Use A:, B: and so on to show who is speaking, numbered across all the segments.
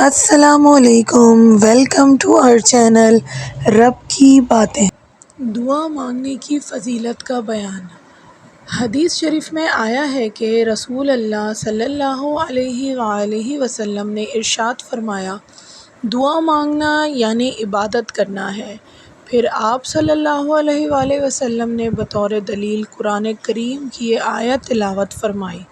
A: السلام علیکم، welcome to our channel رب کی باتیں۔ دعا مانگنے کی فضیلت کا بیان۔ حدیث شریف میں آیا ہے کہ رسول اللہ صلی اللہ علیہ وآلہ وسلم نے ارشاد فرمایا، دعا مانگنا یعنی عبادت کرنا ہے۔ پھر آپ صلی اللہ علیہ وآلہ وسلم نے بطور دلیل قرآن کریم کی یہ آیت تلاوت فرمائی،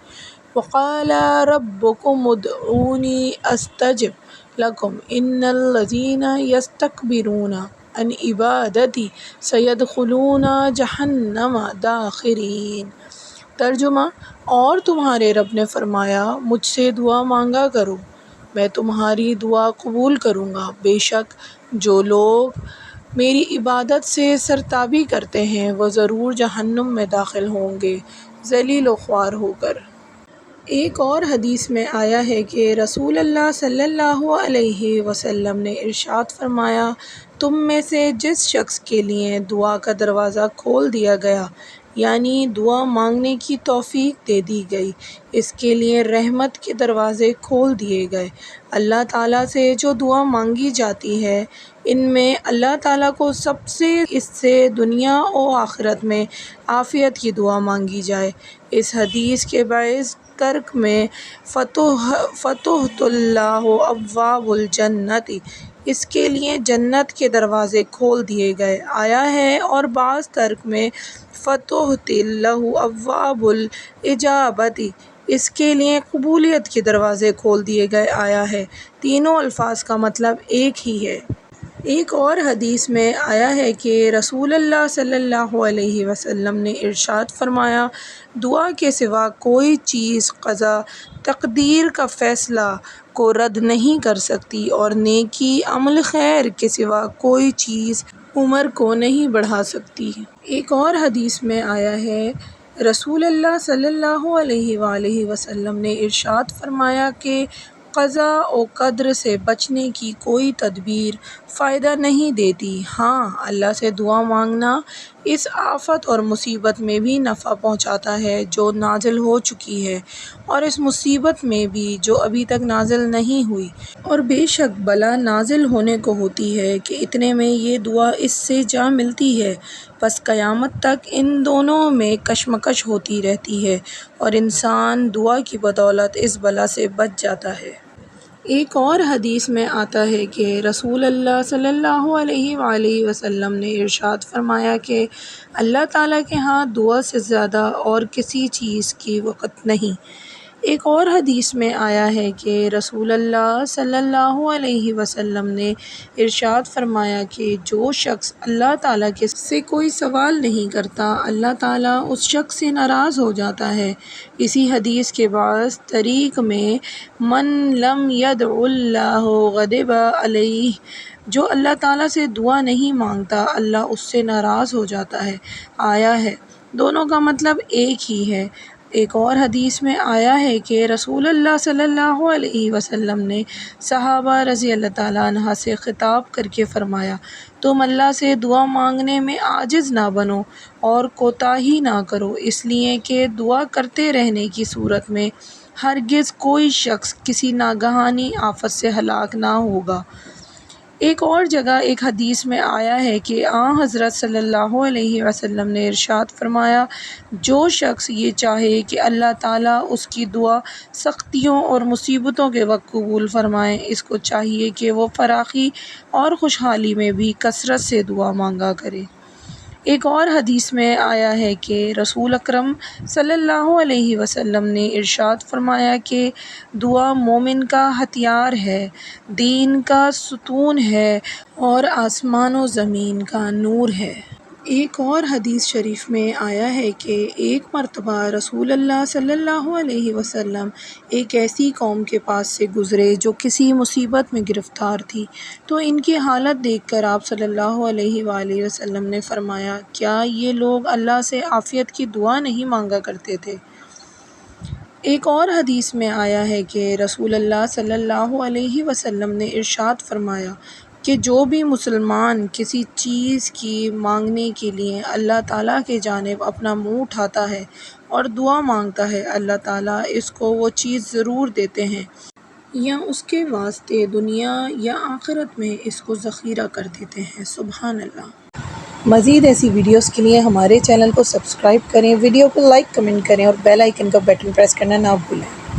A: وَقَالَ رَبُّكُمُ ادْعُونِي أَسْتَجِبْ لَكُمْ إِنَّ الَّذِينَ يَسْتَكْبِرُونَ عَنْ عِبَادَتِي سَيَدْخُلُونَ جَہَنَّمَ دَاخِرِينَ۔ ترجمہ: اور تمہارے رب نے فرمایا، مجھ سے دعا مانگا کرو، میں تمہاری دعا قبول کروں گا۔ بے شک جو لوگ میری عبادت سے سرتابی کرتے ہیں وہ ضرور جہنم میں داخل ہوں گے، ذلیل و خوار ہو کر۔ ایک اور حدیث میں آیا ہے کہ رسول اللہ صلی اللہ علیہ وسلم نے ارشاد فرمایا، تم میں سے جس شخص کے لیے دعا کا دروازہ کھول دیا گیا، یعنی دعا مانگنے کی توفیق دے دی گئی، اس کے لیے رحمت کے دروازے کھول دیے گئے۔ اللہ تعالیٰ سے جو دعا مانگی جاتی ہے، ان میں اللہ تعالیٰ کو سب سے اس سے دنیا و آخرت میں عافیت کی دعا مانگی جائے۔ اس حدیث کے باعث ترک میں فتحت اللہ ابواب الجنت، اس کے لیے جنت کے دروازے کھول دیے گئے آیا ہے، اور بعض ترک میں فتحت اللہ ابواب الاجابت، اس کے لیے قبولیت کے دروازے کھول دیے گئے آیا ہے۔ تینوں الفاظ کا مطلب ایک ہی ہے۔ ایک اور حدیث میں آیا ہے کہ رسول اللہ صلی اللہ علیہ وسلم نے ارشاد فرمایا، دعا کے سوا کوئی چیز قضا تقدیر کا فیصلہ کو رد نہیں کر سکتی، اور نیکی عمل خیر کے سوا کوئی چیز عمر کو نہیں بڑھا سکتی۔ ایک اور حدیث میں آیا ہے، رسول اللہ صلی اللہ علیہ وآلہ وسلم نے ارشاد فرمایا کہ قضاء و قدر سے بچنے کی کوئی تدبیر فائدہ نہیں دیتی، ہاں اللہ سے دعا مانگنا اس آفت اور مصیبت میں بھی نفع پہنچاتا ہے جو نازل ہو چکی ہے، اور اس مصیبت میں بھی جو ابھی تک نازل نہیں ہوئی، اور بے شک بلا نازل ہونے کو ہوتی ہے کہ اتنے میں یہ دعا اس سے جا ملتی ہے، پس قیامت تک ان دونوں میں کشمکش ہوتی رہتی ہے، اور انسان دعا کی بدولت اس بلا سے بچ جاتا ہے۔ ایک اور حدیث میں آتا ہے کہ رسول اللہ صلی اللہ علیہ وآلہ وسلم نے ارشاد فرمایا کہ اللہ تعالیٰ کے ہاں دعا سے زیادہ اور کسی چیز کی وقت نہیں۔ ایک اور حدیث میں آیا ہے کہ رسول اللہ صلی اللہ علیہ وسلم نے ارشاد فرمایا کہ جو شخص اللہ تعالیٰ سے کوئی سوال نہیں کرتا، اللہ تعالیٰ اس شخص سے ناراض ہو جاتا ہے۔ اسی حدیث کے بعض طریق میں من لم يدع اللہ غضب علیہ، جو اللہ تعالیٰ سے دعا نہیں مانگتا اللہ اس سے ناراض ہو جاتا ہے آیا ہے۔ دونوں کا مطلب ایک ہی ہے۔ ایک اور حدیث میں آیا ہے کہ رسول اللہ صلی اللہ علیہ وسلم نے صحابہ رضی اللہ تعالیٰ عنہ سے خطاب کر کے فرمایا، تم اللہ سے دعا مانگنے میں عاجز نہ بنو اور کوتاہی نہ کرو، اس لیے کہ دعا کرتے رہنے کی صورت میں ہرگز کوئی شخص کسی ناگہانی آفت سے ہلاک نہ ہوگا۔ ایک اور جگہ ایک حدیث میں آیا ہے کہ آن حضرت صلی اللہ علیہ وسلم نے ارشاد فرمایا، جو شخص یہ چاہے کہ اللہ تعالیٰ اس کی دعا سختیوں اور مصیبتوں کے وقت قبول فرمائے، اس کو چاہیے کہ وہ فراخی اور خوشحالی میں بھی کثرت سے دعا مانگا کرے۔ ایک اور حدیث میں آیا ہے کہ رسول اکرم صلی اللہ علیہ وسلم نے ارشاد فرمایا کہ دعا مومن کا ہتھیار ہے، دین کا ستون ہے، اور آسمان و زمین کا نور ہے۔ ایک اور حدیث شریف میں آیا ہے کہ ایک مرتبہ رسول اللہ صلی اللہ علیہ وسلم ایک ایسی قوم کے پاس سے گزرے جو کسی مصیبت میں گرفتار تھی، تو ان کی حالت دیکھ کر آپ صلی اللہ علیہ وآلہ وسلم نے فرمایا، کیا یہ لوگ اللہ سے عافیت کی دعا نہیں مانگا کرتے تھے؟ ایک اور حدیث میں آیا ہے کہ رسول اللہ صلی اللہ علیہ وسلم نے ارشاد فرمایا کہ جو بھی مسلمان کسی چیز کی مانگنے کے لیے اللہ تعالیٰ کی جانب اپنا منہ اٹھاتا ہے اور دعا مانگتا ہے، اللہ تعالیٰ اس کو وہ چیز ضرور دیتے ہیں۔ یا اس کے واسطے دنیا یا آخرت میں اس کو ذخیرہ کر دیتے ہیں۔ سبحان اللہ۔ مزید ایسی ویڈیوز کے لیے ہمارے چینل کو سبسکرائب کریں، ویڈیو کو لائک کمنٹ کریں اور بیل آئیکن کا بٹن پریس کرنا نہ بھولیں۔